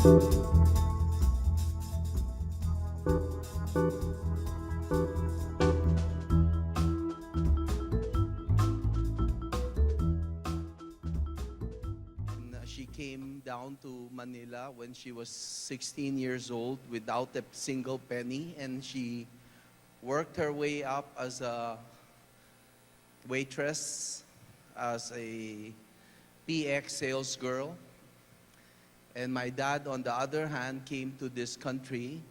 She came down to Manila when she was 16 years old without a single penny, and she worked her way up as a waitress, as a PX sales girl. And my dad, on the other hand, came to this country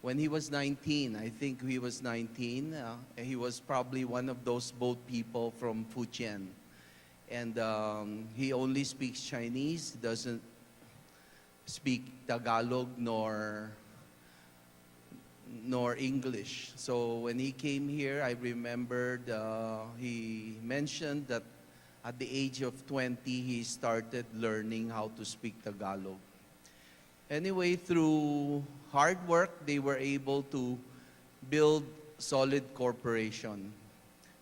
when he was 19. I think he was 19. He was probably one of those boat people from Fujian. And he only speaks Chinese, doesn't speak Tagalog nor English. So when he came here, I remembered he mentioned that at the age of 20, he started learning how to speak Tagalog. Anyway, through hard work, they were able to build solid corporation.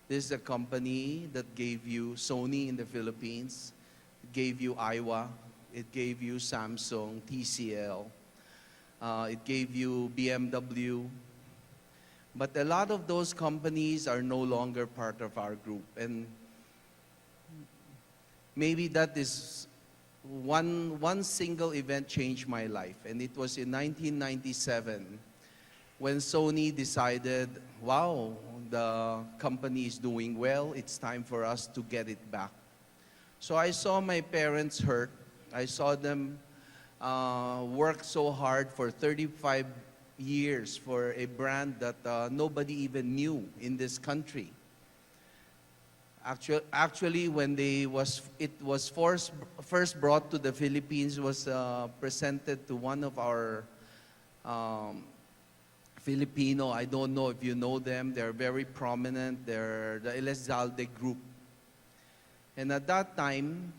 This is a company that gave you Sony in the Philippines, it gave you Aiwa, it gave you Samsung, TCL, it gave you BMW. But a lot of those companies are no longer part of our group. And maybe that is one single event changed my life. And it was in 1997 when Sony decided, wow, the company is doing well, it's time for us to get it back. So I saw my parents hurt. I saw them work so hard for 35 years for a brand that nobody even knew in this country. Actually, when it was first brought to the Philippines, was presented to one of our Filipino, I don't know if you know them, they're very prominent, they're the Elizalde group. And at that time,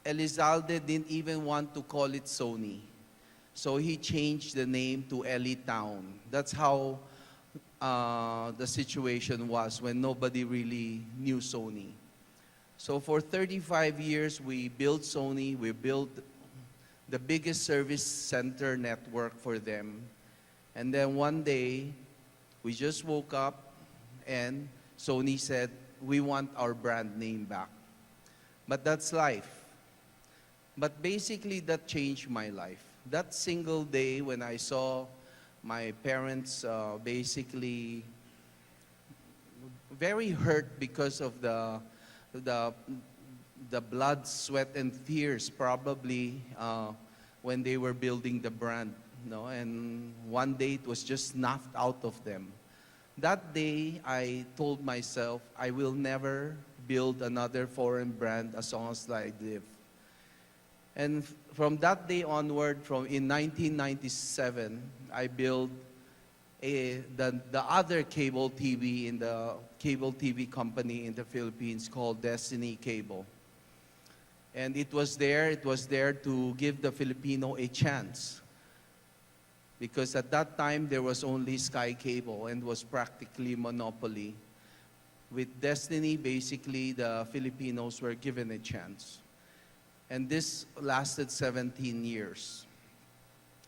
Elizalde didn't even want to call it Sony. So he changed the name to Eli Town. That's how the situation was when nobody really knew Sony. So for 35 years, we built Sony, we built the biggest service center network for them. And then one day, we just woke up and Sony said, we want our brand name back. But that's life. But basically, that changed my life. That single day when I saw my parents basically very hurt because of the blood, sweat, and tears probably when they were building the brand. No? And one day it was just snuffed out of them. That day I told myself I will never build another foreign brand as long as I live. And from that day onward, in 1997, I built the other cable TV in the cable TV company in the Philippines called Destiny Cable. And it was there to give the Filipino a chance. Because at that time, there was only Sky Cable and was practically monopoly. With Destiny, basically, the Filipinos were given a chance. And this lasted 17 years.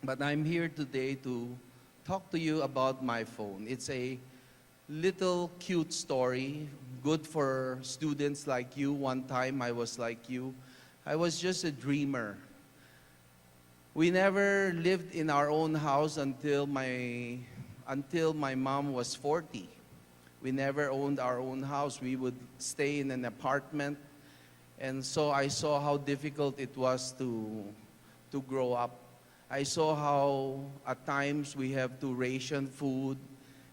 But I'm here today to talk to you about MyPhone. It's a little cute story, good for students like you. One time I was like you. I was just a dreamer. We never lived in our own house until my mom was 40. We never owned our own house. We would stay in an apartment. And so I saw how difficult it was to grow up. I saw how at times we have to ration food,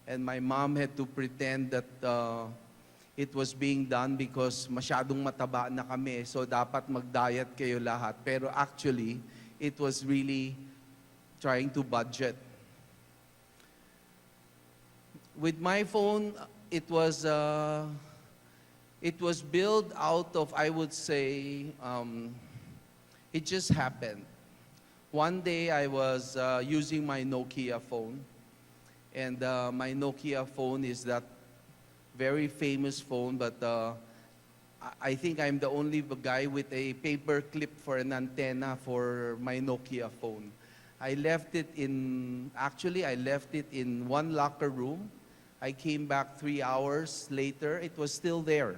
and my mom had to pretend that it was being done because masyadong mataba na kami, so dapat mag-diet kayo lahat. Pero actually, it was really trying to budget. With MyPhone, it was built out of, I would say, it just happened. One day I was using my Nokia phone, and my Nokia phone is that very famous phone, but I think I'm the only guy with a paper clip for an antenna for my Nokia phone. Actually, I left it in one locker room. I came back 3 hours later, it was still there.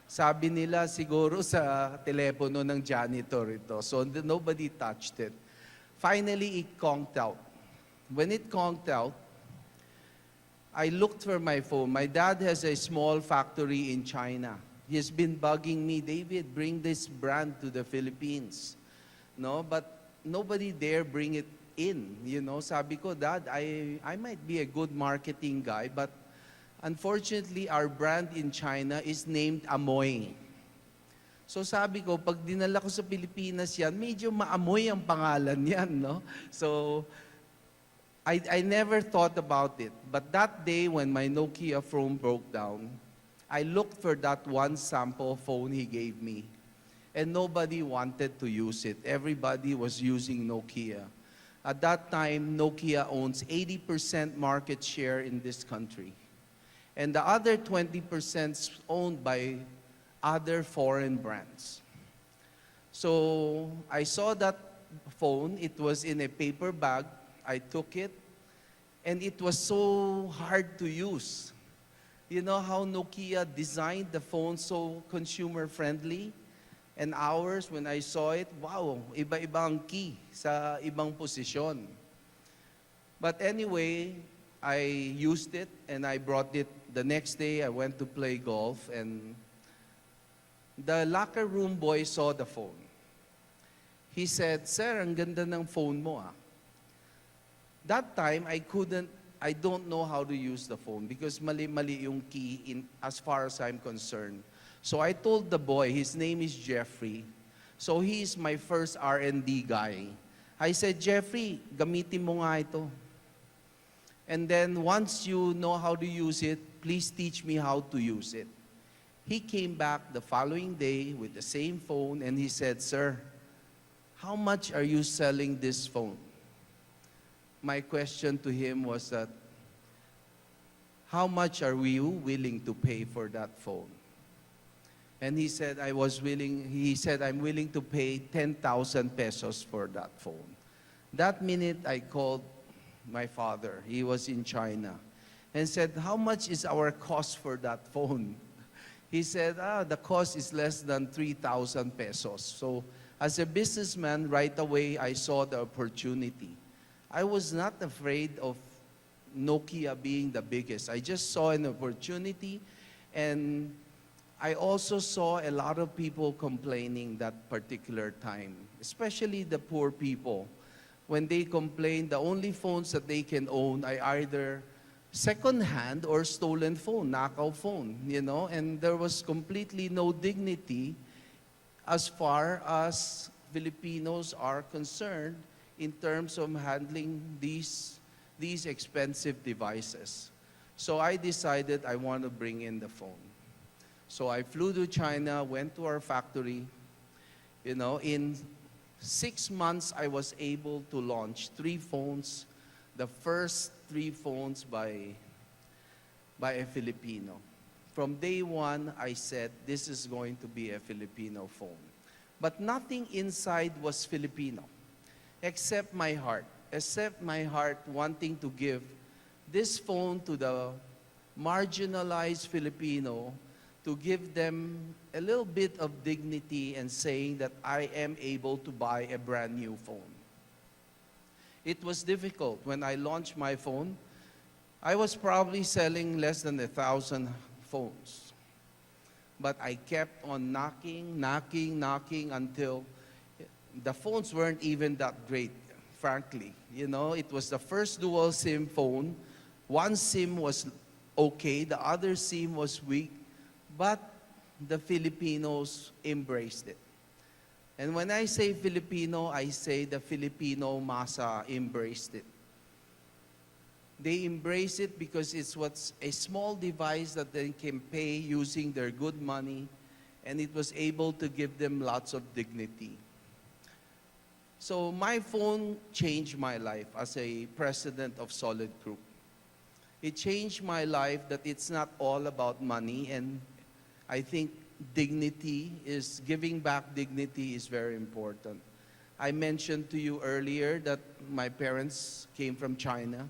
Sabi nila siguro sa telepono ng janitor ito. So nobody touched it. Finally, it conked out. When it conked out, I looked for my phone. My dad has a small factory in China. He's been bugging me, David, bring this brand to the Philippines. No, but nobody dare bring it in. Sabi ko, Dad, I might be a good marketing guy, but unfortunately, our brand in China is named Amoy. So sabi ko, pag dinala ko sa Pilipinas yan, medyo maamoy ang pangalan yan, no? So, I never thought about it. But that day when my Nokia phone broke down, I looked for that one sample phone he gave me. And nobody wanted to use it. Everybody was using Nokia. At that time, Nokia owns 80% market share in this country. And the other 20% is owned by other foreign brands. So I saw that phone. It was in a paper bag. I took it, and it was so hard to use. You know how Nokia designed the phone so consumer-friendly? And ours, when I saw it, wow, iba-iba ang key sa ibang posisyon. But anyway, I used it and I brought it. The next day, I went to play golf, and the locker room boy saw the phone. He said, "Sir, ang ganda ng phone mo ah." That time, I don't know how to use the phone because mali-mali yung key as far as I'm concerned. So I told the boy, his name is Jeffrey. So he's my first R&D guy. I said, "Jeffrey, gamitin mo nga ito. And then once you know how to use it, please teach me how to use it." He came back the following day with the same phone and he said, "Sir, how much are you selling this phone?" My question to him was that, how much are you willing to pay for that phone? And he said, "I'm willing to pay 10,000 pesos for that phone." That minute, I called my father. He was in China. And said, "How much is our cost for that phone?" He said, "The cost is less than 3,000 pesos. So as a businessman, right away, I saw the opportunity. I was not afraid of Nokia being the biggest. I just saw an opportunity, and I also saw a lot of people complaining that particular time, especially the poor people. When they complain, the only phones that they can own are either second-hand or stolen phone, knockout phone, and there was completely no dignity as far as Filipinos are concerned in terms of handling these expensive devices. So I decided I want to bring in the phone. So I flew to China, went to our factory. In 6 months, I was able to launch 3 phones, the first 3 phones by a Filipino. From day one, I said, this is going to be a Filipino phone. But nothing inside was Filipino, except my heart wanting to give this phone to the marginalized Filipino, to give them a little bit of dignity and saying that I am able to buy a brand new phone. It was difficult. When I launched my phone, I was probably selling less than 1,000 phones. But I kept on knocking until the phones weren't even that great, frankly. It was the first dual SIM phone. One SIM was okay, the other SIM was weak, but the Filipinos embraced it. And when I say Filipino, I say the Filipino masa embraced it. They embrace it because it's a small device that they can pay using their good money, and it was able to give them lots of dignity. So my phone changed my life as a president of Solid Group. It changed my life that it's not all about money, and I think giving back dignity is very important. I mentioned to you earlier that my parents came from China.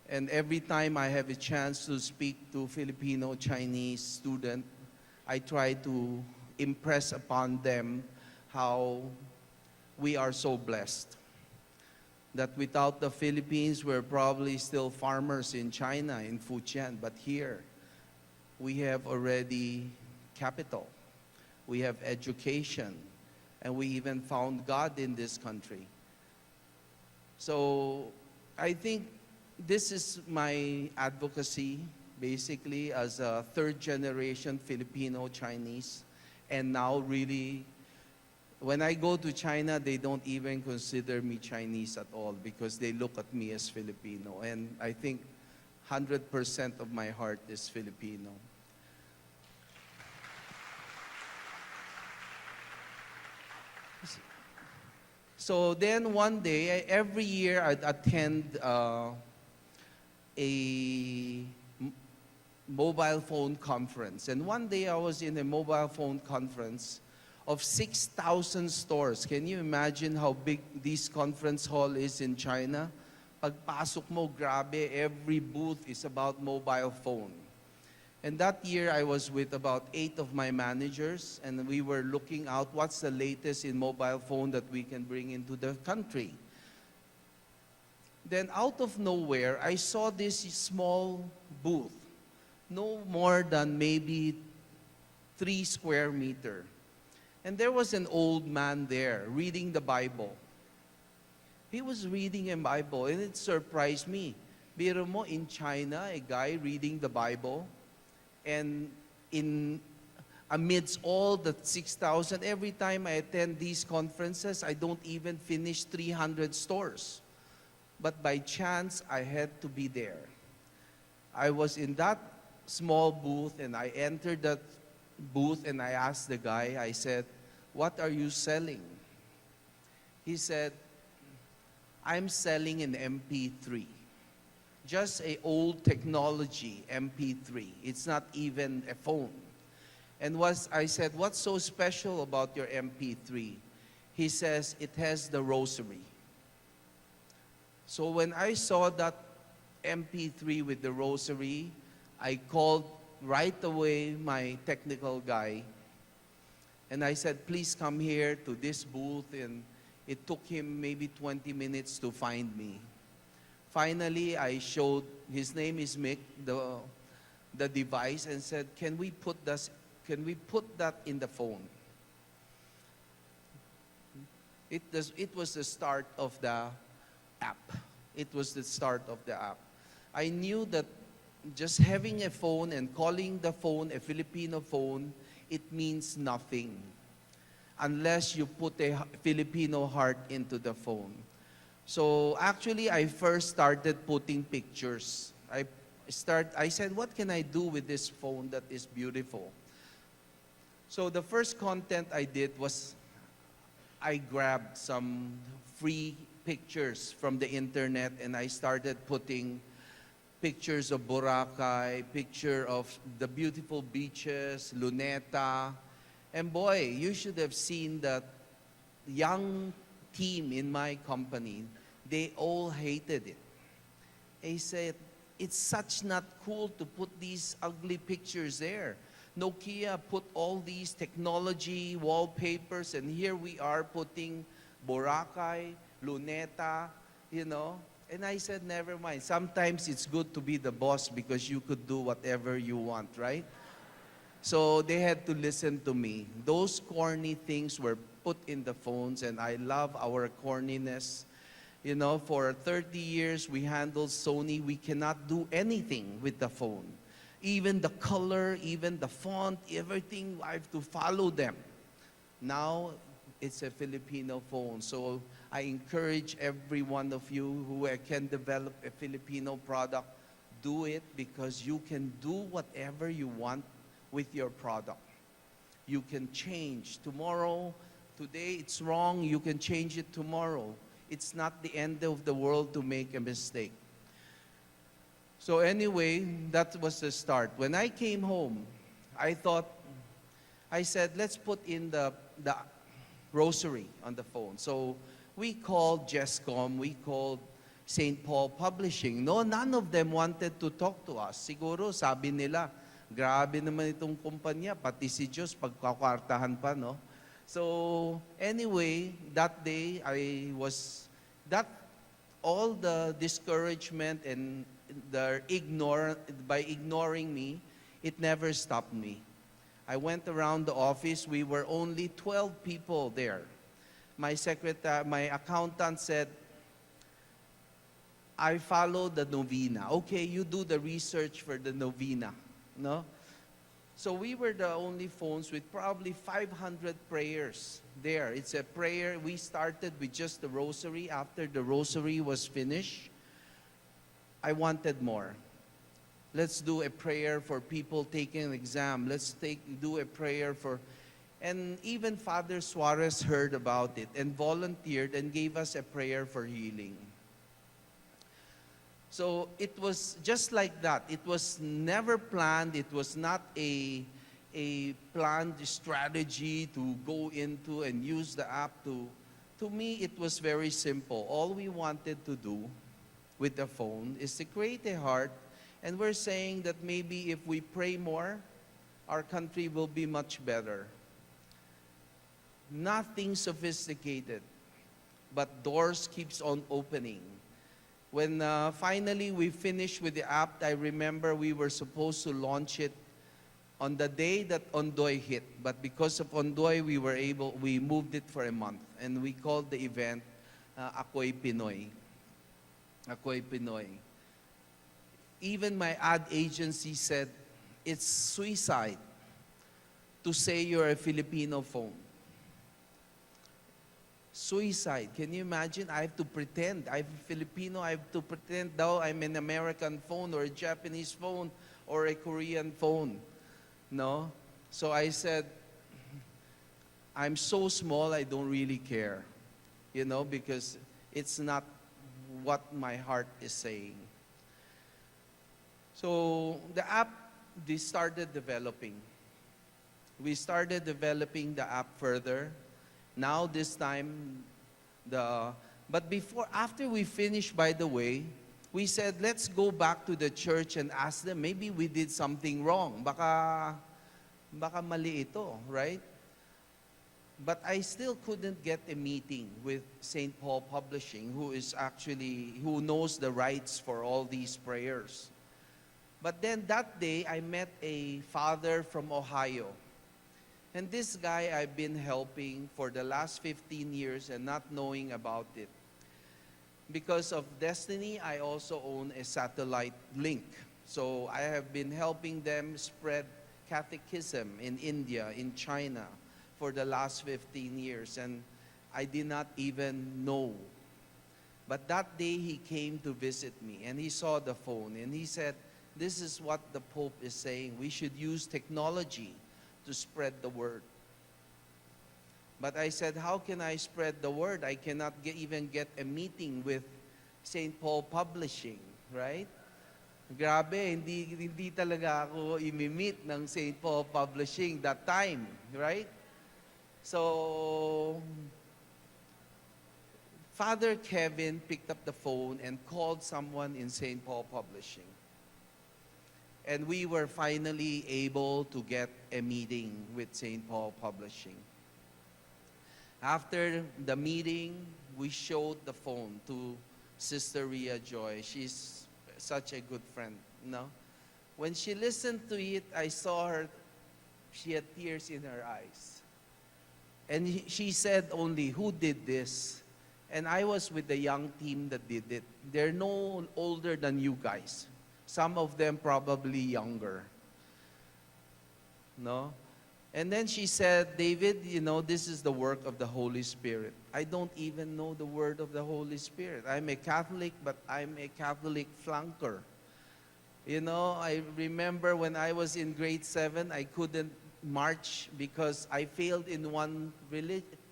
And every time I have a chance to speak to Filipino Chinese students, I try to impress upon them how we are so blessed. That without the Philippines, we're probably still farmers in China, in Fujian. But here, we have already capital. We have education. And we even found God in this country. So I think this is my advocacy, basically, as a third-generation Filipino Chinese. And now really, when I go to China, they don't even consider me Chinese at all because they look at me as Filipino. And I think 100% of my heart is Filipino. So then one day, every year I'd attend a mobile phone conference. And one day I was in a mobile phone conference of 6,000 stores. Can you imagine how big this conference hall is in China? Pagpasok mo, grabe, every booth is about mobile phone. And that year I was with about 8 of my managers, and we were looking out what's the latest in mobile phone that we can bring into the country. Then out of nowhere, I saw this small booth, no more than maybe 3 square meters. And there was an old man there reading the Bible. He was reading a Bible, and it surprised me. Biro mo, in China, a guy reading the Bible, and amidst all the 6,000, every time I attend these conferences, I don't even finish 300 stores. But by chance, I had to be there. I was in that small booth, and I entered that booth, and I asked the guy, I said, "What are you selling?" He said, "I'm selling an MP3. Just an old technology MP3. It's not even a phone." And I said, "What's so special about your MP3? He says, "It has the rosary." So when I saw that MP3 with the rosary, I called right away my technical guy. And I said, "Please come here to this booth." And it took him maybe 20 minutes to find me. Finally, I showed, his name is Mick, the device, and said, can we put that in the phone? It was the start of the app. It was the start of the app. I knew that just having a phone and calling the phone a Filipino phone, it means nothing unless you put a Filipino heart into the phone. So actually, I first started putting pictures. I said, what can I do with this phone that is beautiful? So the first content I did was I grabbed some free pictures from the internet, and I started putting pictures of Boracay, picture of the beautiful beaches, Luneta. And boy, you should have seen that young team in my company. They all hated it. They said, it's such not cool to put these ugly pictures there. Nokia put all these technology wallpapers, and here we are putting Boracay, Luneta, And I said, never mind. Sometimes it's good to be the boss because you could do whatever you want, right? So they had to listen to me. Those corny things were put in the phones, and I love our corniness. For 30 years, we handled Sony. We cannot do anything with the phone. Even the color, even the font, everything, I have to follow them. Now, it's a Filipino phone. So I encourage every one of you who can develop a Filipino product, do it, because you can do whatever you want with your product. You can change tomorrow. Today it's wrong, you can change it tomorrow. It's not the end of the world to make a mistake. So anyway, that was the start. When I came home, I thought, I said, let's put in the rosary on the phone. So we called Jescom, we called St. Paul Publishing. No, none of them wanted to talk to us. Siguro sabi nila, grabe naman itong kumpanya, pati si Diyos pagkakwartahan pa, no? So anyway, that day that all the discouragement and by ignoring me, it never stopped me. I went around the office. We were only 12 people there. My accountant said, I follow the novena. Okay, you do the research for the novena. No? So we were the only phones with probably 500 prayers there. It's a prayer. We started with just the rosary. After the rosary was finished, I wanted more. Let's do a prayer for people taking an exam. Do a prayer for... And even Father Suarez heard about it and volunteered and gave us a prayer for healing. So it was just like that. It was never planned. It was not a planned strategy to go into and use the app to me, it was very simple. All we wanted to do with the phone is to create a heart, and we're saying that maybe if we pray more, our country will be much better. Nothing sophisticated, but doors keeps on opening. When finally we finished with the app, I remember we were supposed to launch it on the day that Ondoy hit. But because of Ondoy, we moved it for a month. And we called the event Ako'y Pinoy. Ako'y Pinoy. Even my ad agency said, it's suicide to say you're a Filipino phone. Suicide. Can you imagine? I have to pretend. I'm Filipino. I have to pretend now I'm an American phone or a Japanese phone or a Korean phone. No? So I said, I'm so small, I don't really care. You know, because it's not what my heart is saying. So the app, they started developing. We started developing the app further. Now this time, after we finished, by the way, we said, let's go back to the church and ask them, maybe we did something wrong. Baka mali ito, right? But I still couldn't get a meeting with St. Paul Publishing, who knows the rights for all these prayers. But then that day, I met a father from Ohio. And this guy I've been helping for the last 15 years and not knowing about it. Because of destiny, I also own a satellite link. So I have been helping them spread catechism in India, in China, for the last 15 years. And I did not even know. But that day he came to visit me and he saw the phone and he said, this is what the Pope is saying. We should use technology to spread the word. But I said, how can I spread the word? I cannot even get a meeting with St. Paul Publishing, right? Grabe, hindi talaga ako imi-meet ng St. Paul Publishing that time, right? So, Father Kevin picked up the phone and called someone in St. Paul Publishing. And we were finally able to get a meeting with St. Paul Publishing. After the meeting, we showed the phone to Sister Ria Joy. She's such a good friend, no? When she listened to it, I saw her, she had tears in her eyes. And she said only, who did this? And I was with the young team that did it. They're no older than you guys. Some of them probably younger. No? And then she said, David, you know, this is the work of the Holy Spirit. I don't even know the word of the Holy Spirit. I'm a Catholic, but I'm a Catholic flanker. You know, I remember when I was in grade 7, I couldn't march because I failed in one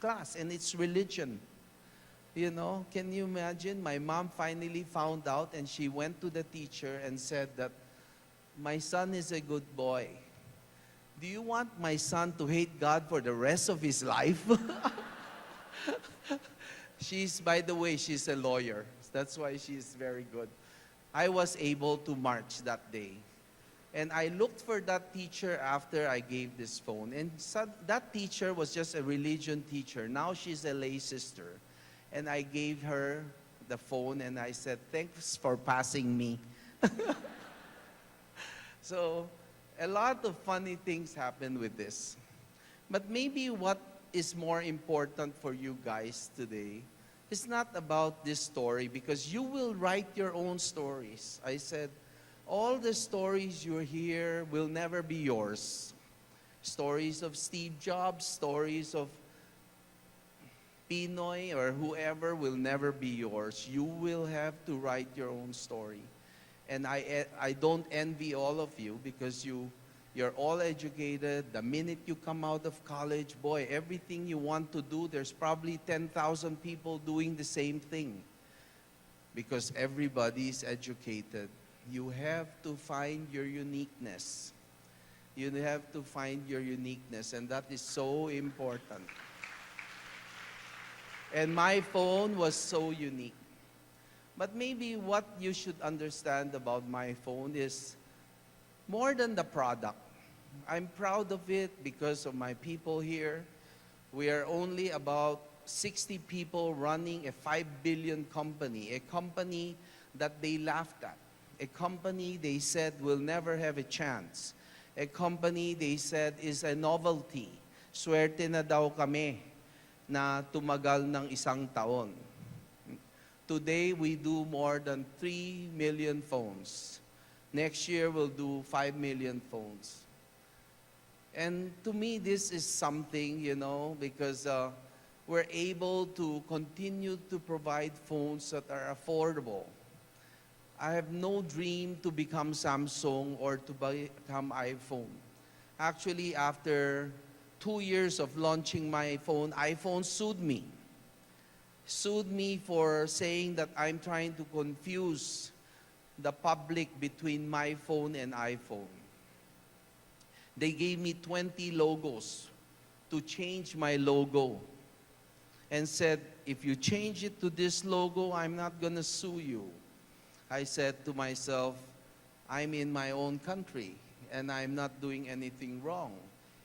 class, and it's religion. You know, can you imagine? My mom finally found out and she went to the teacher and said that my son is a good boy. Do you want my son to hate God for the rest of his life? By the way, she's a lawyer. That's why she's very good. I was able to march that day. And I looked for that teacher after I gave this phone. And that teacher was just a religion teacher. Now she's a lay sister. And I gave her the phone and I said, thanks for passing me. So a lot of funny things happened with this. But maybe what is more important for you guys today is not about this story, because you will write your own stories. I said, all the stories you hear will never be yours. Stories of Steve Jobs, stories of Pinoy or whoever will never be yours. You will have to write your own story. And I don't envy all of you, because you're all educated. The minute you come out of college, boy, everything you want to do, there's probably 10,000 people doing the same thing, because everybody's educated. You have to find your uniqueness. You have to find your uniqueness, and that is so important. And my phone was so unique. But maybe what you should understand about my phone is more than the product. I'm proud of it because of my people here. We are only about 60 people running a 5 billion company, a company that they laughed at, a company they said will never have a chance, a company they said is a novelty. Swerte na daw kami na tumagal ng isang taon. Today, we do more than 3 million phones. Next year, we'll do 5 million phones. And to me, this is something, because we're able to continue to provide phones that are affordable. I have no dream to become Samsung or to become iPhone. Actually, after 2 years of launching my phone, iPhone sued me. Sued me for saying that I'm trying to confuse the public between my phone and iPhone. They gave me 20 logos to change my logo and said, if you change it to this logo, I'm not going to sue you. I said to myself, I'm in my own country and I'm not doing anything wrong.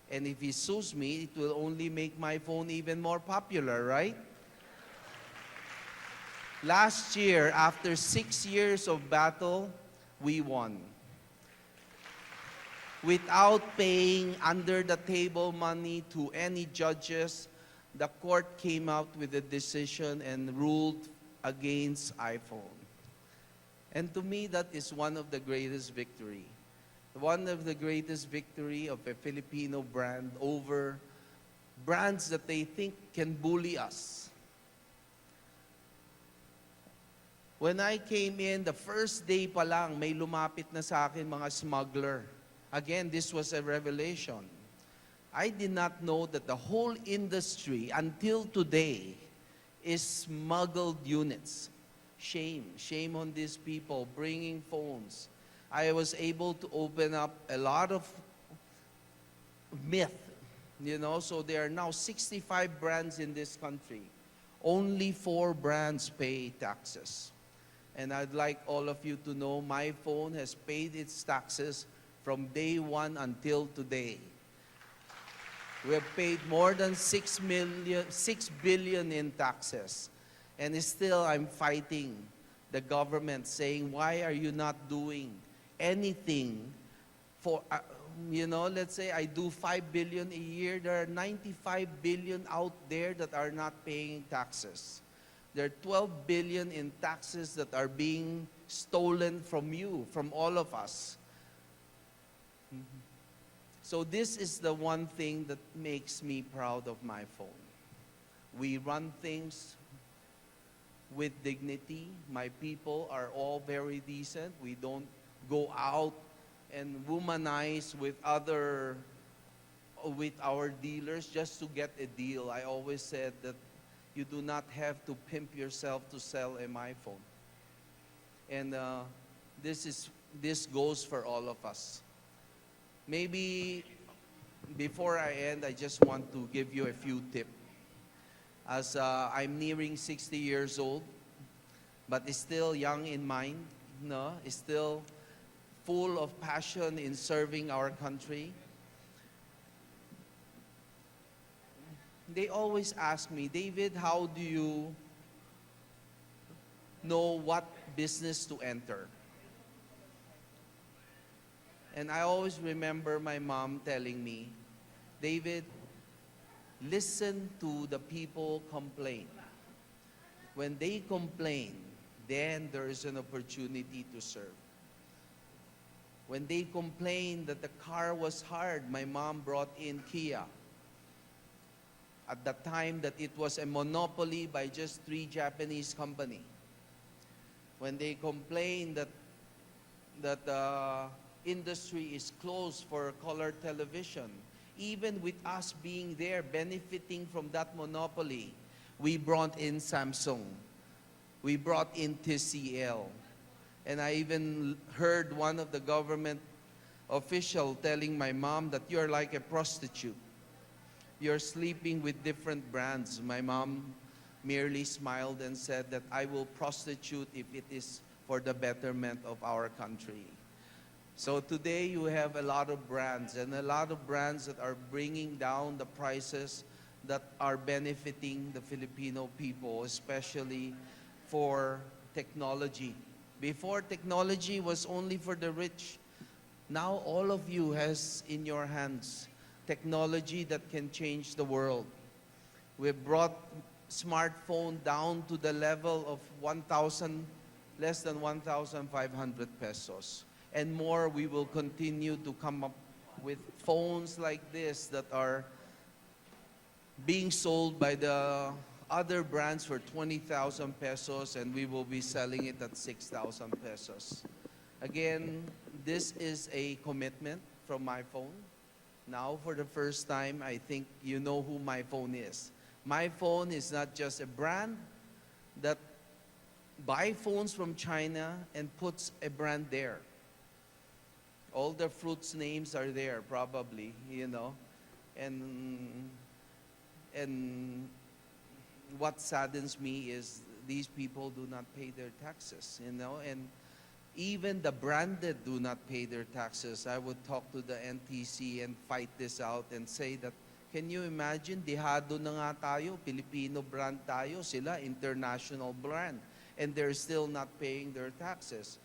And if he sues me, it will only make my phone even more popular, right? Last year, after 6 years of battle, we won. Without paying under-the-table money to any judges, the court came out with a decision and ruled against iPhone. And to me, that is one of the greatest victory. One of the greatest victory of a Filipino brand over brands that they think can bully us. When I came in, the first day pa lang, may lumapit na sa akin mga smuggler. Again, this was a revelation. I did not know that the whole industry, until today, is smuggled units. Shame. Shame on these people bringing phones. I was able to open up a lot of myth, so there are now 65 brands in this country. Only 4 brands pay taxes. And I'd like all of you to know my phone has paid its taxes from day one until today. We have paid more than 6 billion in taxes. And still I'm fighting the government saying, why are you not doing anything for, let's say I do 5 billion a year. There are 95 billion out there that are not paying taxes. There are 12 billion in taxes that are being stolen from you, from all of us. So this is the one thing that makes me proud of my phone. We run things with dignity. My people are all very decent. We don't go out and womanize with our dealers just to get a deal. I always said that you do not have to pimp yourself to sell a MyPhone. And this goes for all of us. Maybe before I end, I just want to give you a few tips. As I'm nearing 60 years old, but is still young in mind, no, is still full of passion in serving our country. They always ask me, David, how do you know what business to enter? And I always remember my mom telling me, David, listen to the people complain. When they complain, then there is an opportunity to serve. When they complained that the car was hard, my mom brought in Kia. At the time that it was a monopoly by just 3 Japanese companies. When they complained that the industry is closed for color television, even with us being there benefiting from that monopoly, we brought in Samsung. We brought in TCL. And I even heard one of the government official telling my mom that you're like a prostitute. You're sleeping with different brands. My mom merely smiled and said that I will prostitute if it is for the betterment of our country. So today you have a lot of brands and a lot of brands that are bringing down the prices that are benefiting the Filipino people, especially for technology. Before, technology was only for the rich. Now all of you has in your hands technology that can change the world. We brought smartphone down to the level of less than 1,500 pesos. And more, we will continue to come up with phones like this that are being sold by the other brands for 20,000 pesos, and we will be selling it at 6,000 pesos. Again, this is a commitment from MyPhone. Now, for the first time, I think you know who MyPhone is. MyPhone is not just a brand that buys phones from China and puts a brand there. All the fruits names are there, probably, you know. And what saddens me is these people do not pay their taxes, you know. And even the branded do not pay their taxes. I would talk to the NTC and fight this out and say that, can you imagine, dihado na nga tayo, Filipino brand tayo, sila international brand, and they're still not paying their taxes.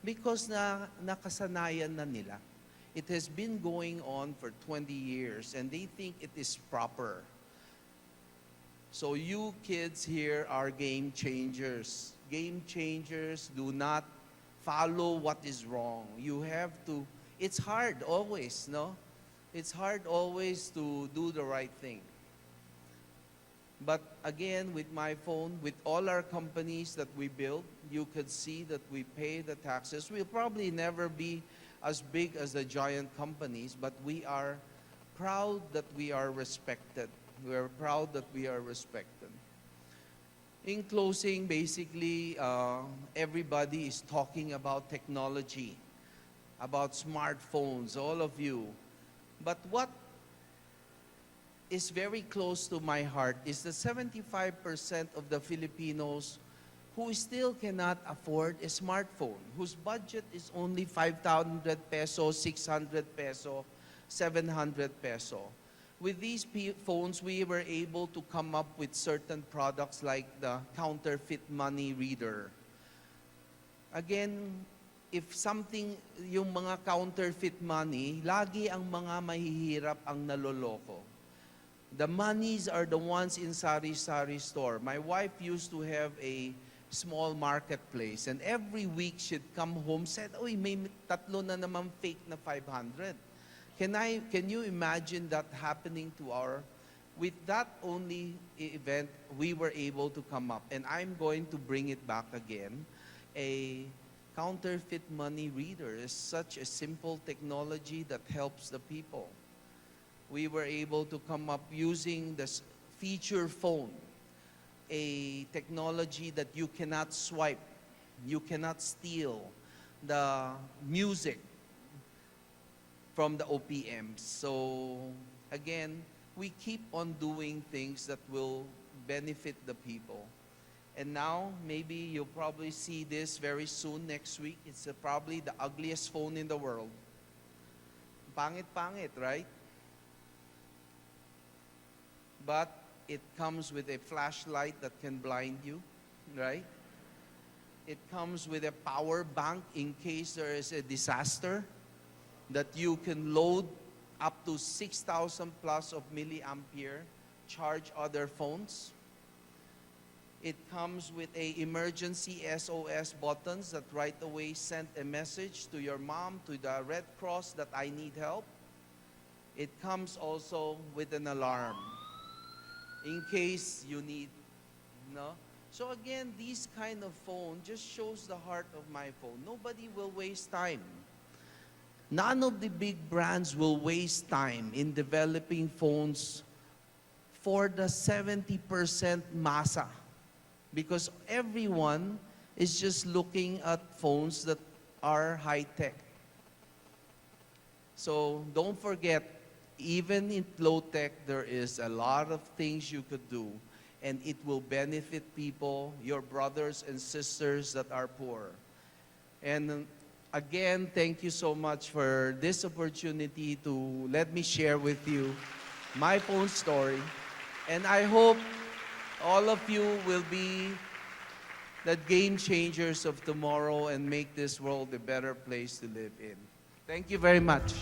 Because nakasanayan na nila. It has been going on for 20 years and they think it is proper. So you kids here are game changers. Game changers do not follow what is wrong. You have to, it's hard always, no? It's hard always to do the right thing. But again, with MyPhone, with all our companies that we build, you could see that we pay the taxes. We'll probably never be as big as the giant companies, but we are proud that we are respected. We are proud that we are respected. In closing, basically, everybody is talking about technology, about smartphones, all of you. But what is very close to my heart is the 75% of the Filipinos who still cannot afford a smartphone, whose budget is only 500 peso, 600 peso, 700 peso. With these phones, we were able to come up with certain products like the counterfeit money reader. Again, if something, yung mga counterfeit money, lagi ang mga mahihirap ang naloloko. The monies are the ones in sari-sari store. My wife used to have a small marketplace and every week she'd come home, said, "Uy, may tatlo na naman fake na 500. Can you imagine that happening to our, with that only event, we were able to come up. And I'm going to bring it back again. A counterfeit money reader is such a simple technology that helps the people. We were able to come up using this feature phone, a technology that you cannot swipe, you cannot steal the music. from the OPMs. So again, we keep on doing things that will benefit the people. And now, maybe you'll probably see this very soon next week. It's probably the ugliest phone in the world. Pangit-pangit, right? But it comes with a flashlight that can blind you, right? It comes with a power bank in case there is a disaster that you can load up to 6,000 plus of milliampere, charge other phones. It comes with a emergency SOS buttons that right away send a message to your mom, to the Red Cross that I need help. It comes also with an alarm in case you need, no? So again, these kind of phone just shows the heart of MyPhone. Nobody will waste time. None of the big brands will waste time in developing phones for the 70% masa, because everyone is just looking at phones that are high-tech. So don't forget, even in low-tech, there is a lot of things you could do, and it will benefit people, your brothers and sisters that are poor. And again, thank you so much for this opportunity to let me share with you my phone story. And I hope all of you will be the game changers of tomorrow and make this world a better place to live in. Thank you very much.